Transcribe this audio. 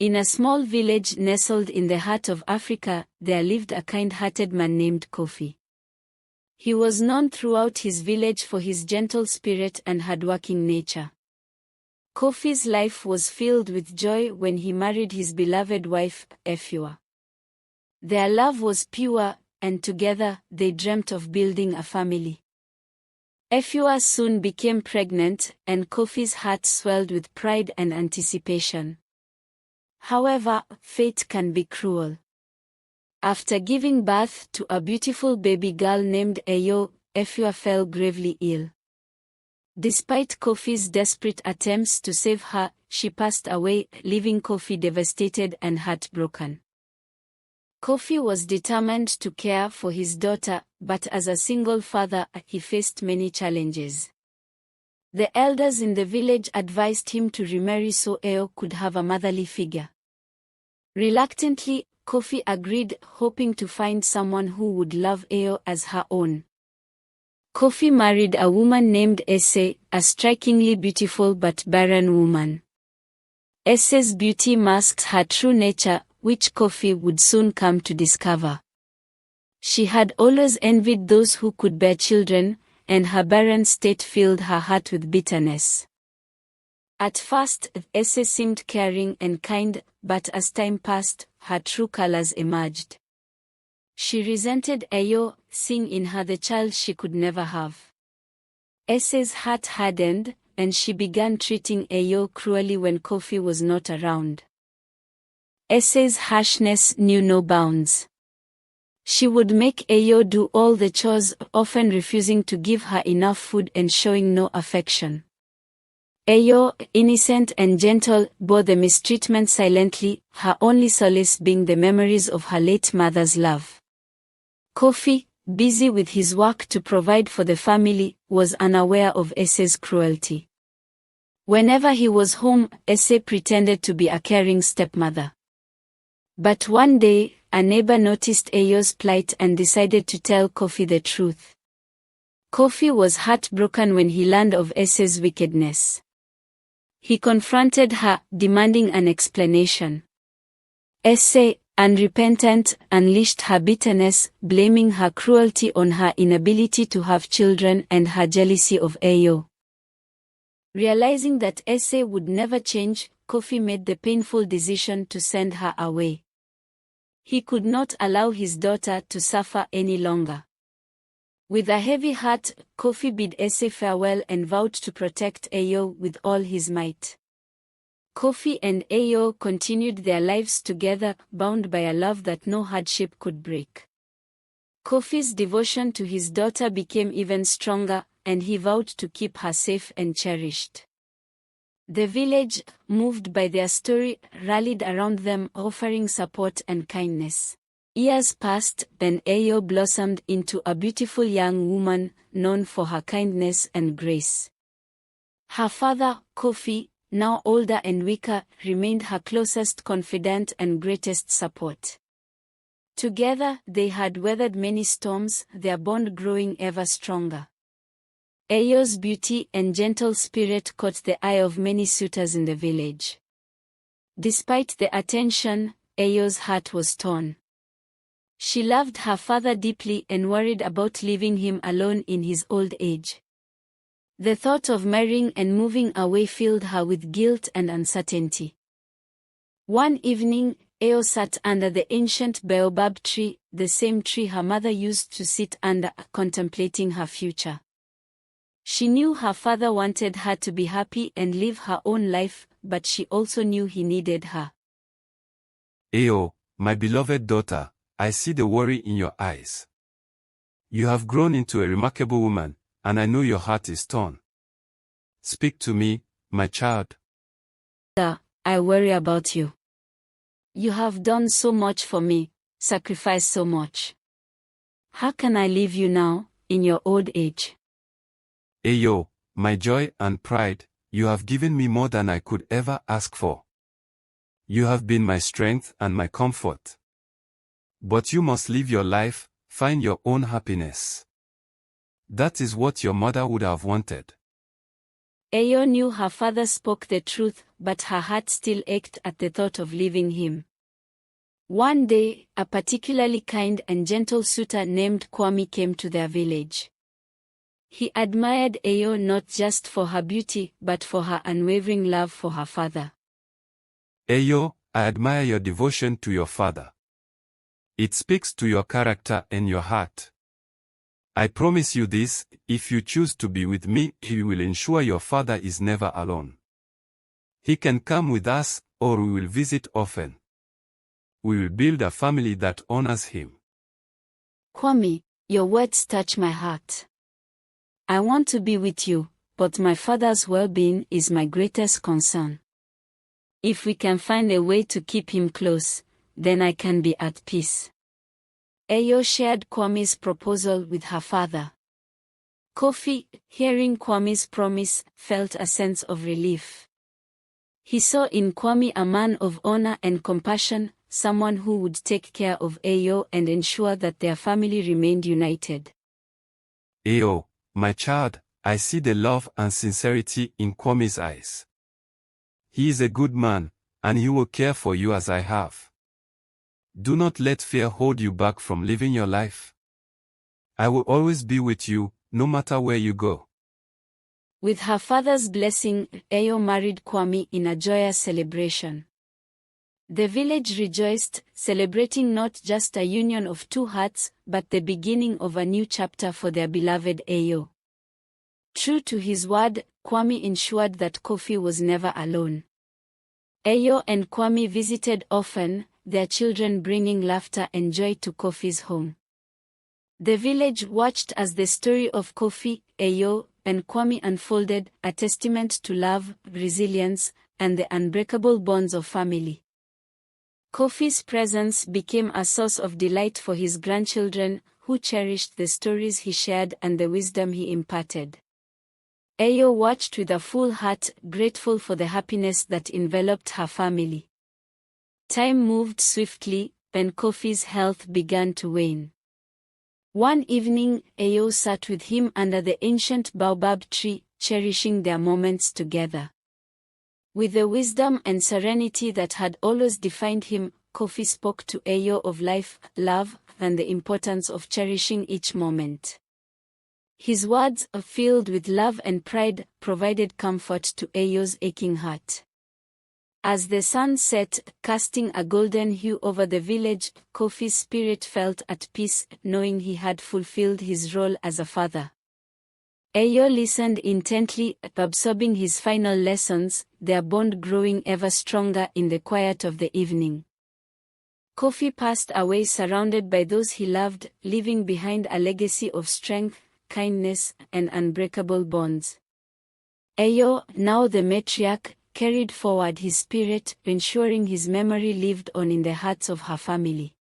In a small village nestled in the heart of Africa, there lived a kind-hearted man named Kofi. He was known throughout his village for his gentle spirit and hardworking nature. Kofi's life was filled with joy when he married his beloved wife, Efua. Their love was pure, and together, they dreamt of building a family. Efua soon became pregnant, and Kofi's heart swelled with pride and anticipation. However, fate can be cruel. After giving birth to a beautiful baby girl named Eyo, Efua fell gravely ill. Despite Kofi's desperate attempts to save her, she passed away, leaving Kofi devastated and heartbroken. Kofi was determined to care for his daughter, but as a single father, he faced many challenges. The elders in the village advised him to remarry so Eyo could have a motherly figure. Reluctantly, Kofi agreed, hoping to find someone who would love Eyo as her own. Kofi married a woman named Ese, a strikingly beautiful but barren woman. Ese's beauty masked her true nature, which Kofi would soon come to discover. She had always envied those who could bear children, and her barren state filled her heart with bitterness. At first, Ese seemed caring and kind, but as time passed, her true colors emerged. She resented Eyo, seeing in her the child she could never have. Ese's heart hardened, and she began treating Eyo cruelly when Kofi was not around. Ese's harshness knew no bounds. She would make Eyo do all the chores, often refusing to give her enough food and showing no affection. Eyo, innocent and gentle, bore the mistreatment silently, her only solace being the memories of her late mother's love. Kofi, busy with his work to provide for the family, was unaware of Ese's cruelty. Whenever he was home, Ese pretended to be a caring stepmother. But one day, a neighbor noticed Eyo's plight and decided to tell Kofi the truth. Kofi was heartbroken when he learned of Ese's wickedness. He confronted her, demanding an explanation. Ese, unrepentant, unleashed her bitterness, blaming her cruelty on her inability to have children and her jealousy of Eyo. Realizing that Ese would never change, Kofi made the painful decision to send her away. He could not allow his daughter to suffer any longer. With a heavy heart, Kofi bid Ese farewell and vowed to protect Eyo with all his might. Kofi and Eyo continued their lives together, bound by a love that no hardship could break. Kofi's devotion to his daughter became even stronger, and he vowed to keep her safe and cherished. The village, moved by their story, rallied around them, offering support and kindness. Years passed, then Eyo blossomed into a beautiful young woman, known for her kindness and grace. Her father, Kofi, now older and weaker, remained her closest confidant and greatest support. Together, they had weathered many storms, their bond growing ever stronger. Eyo's beauty and gentle spirit caught the eye of many suitors in the village. Despite the attention, Eyo's heart was torn. She loved her father deeply and worried about leaving him alone in his old age. The thought of marrying and moving away filled her with guilt and uncertainty. One evening, Eyo sat under the ancient baobab tree, the same tree her mother used to sit under, contemplating her future. She knew her father wanted her to be happy and live her own life, but she also knew he needed her. Eyo, my beloved daughter, I see the worry in your eyes. You have grown into a remarkable woman, and I know your heart is torn. Speak to me, my child. I worry about you. You have done so much for me, sacrificed so much. How can I leave you now, in your old age? Eyo, my joy and pride, you have given me more than I could ever ask for. You have been my strength and my comfort. But you must live your life, find your own happiness. That is what your mother would have wanted. Ayo knew her father spoke the truth, but her heart still ached at the thought of leaving him. One day, a particularly kind and gentle suitor named Kwame came to their village. He admired Ayo not just for her beauty, but for her unwavering love for her father. Ayo, I admire your devotion to your father. It speaks to your character and your heart. I promise you this, if you choose to be with me, he will ensure your father is never alone. He can come with us, or we will visit often. We will build a family that honors him. Kwame, your words touch my heart. I want to be with you, but my father's well-being is my greatest concern. If we can find a way to keep him close, then I can be at peace. Ayo shared Kwame's proposal with her father. Kofi, hearing Kwame's promise, felt a sense of relief. He saw in Kwame a man of honor and compassion, someone who would take care of Ayo and ensure that their family remained united. Ayo, my child, I see the love and sincerity in Kwame's eyes. He is a good man, and he will care for you as I have. Do not let fear hold you back from living your life. I will always be with you, no matter where you go. With her father's blessing, Ayo married Kwame in a joyous celebration. The village rejoiced, celebrating not just a union of two hearts, but the beginning of a new chapter for their beloved Ayo. True to his word, Kwame ensured that Kofi was never alone. Ayo and Kwame visited often, their children bringing laughter and joy to Kofi's home. The village watched as the story of Kofi, Ayo, and Kwame unfolded, a testament to love, resilience, and the unbreakable bonds of family. Kofi's presence became a source of delight for his grandchildren, who cherished the stories he shared and the wisdom he imparted. Ayo watched with a full heart, grateful for the happiness that enveloped her family. Time moved swiftly, and Kofi's health began to wane. One evening, Ayo sat with him under the ancient baobab tree, cherishing their moments together. With the wisdom and serenity that had always defined him, Kofi spoke to Ayo of life, love, and the importance of cherishing each moment. His words, filled with love and pride, provided comfort to Ayo's aching heart. As the sun set, casting a golden hue over the village, Kofi's spirit felt at peace, knowing he had fulfilled his role as a father. Ayo listened intently, absorbing his final lessons, their bond growing ever stronger in the quiet of the evening. Kofi passed away surrounded by those he loved, leaving behind a legacy of strength, kindness, and unbreakable bonds. Ayo, now the matriarch, carried forward his spirit, ensuring his memory lived on in the hearts of her family.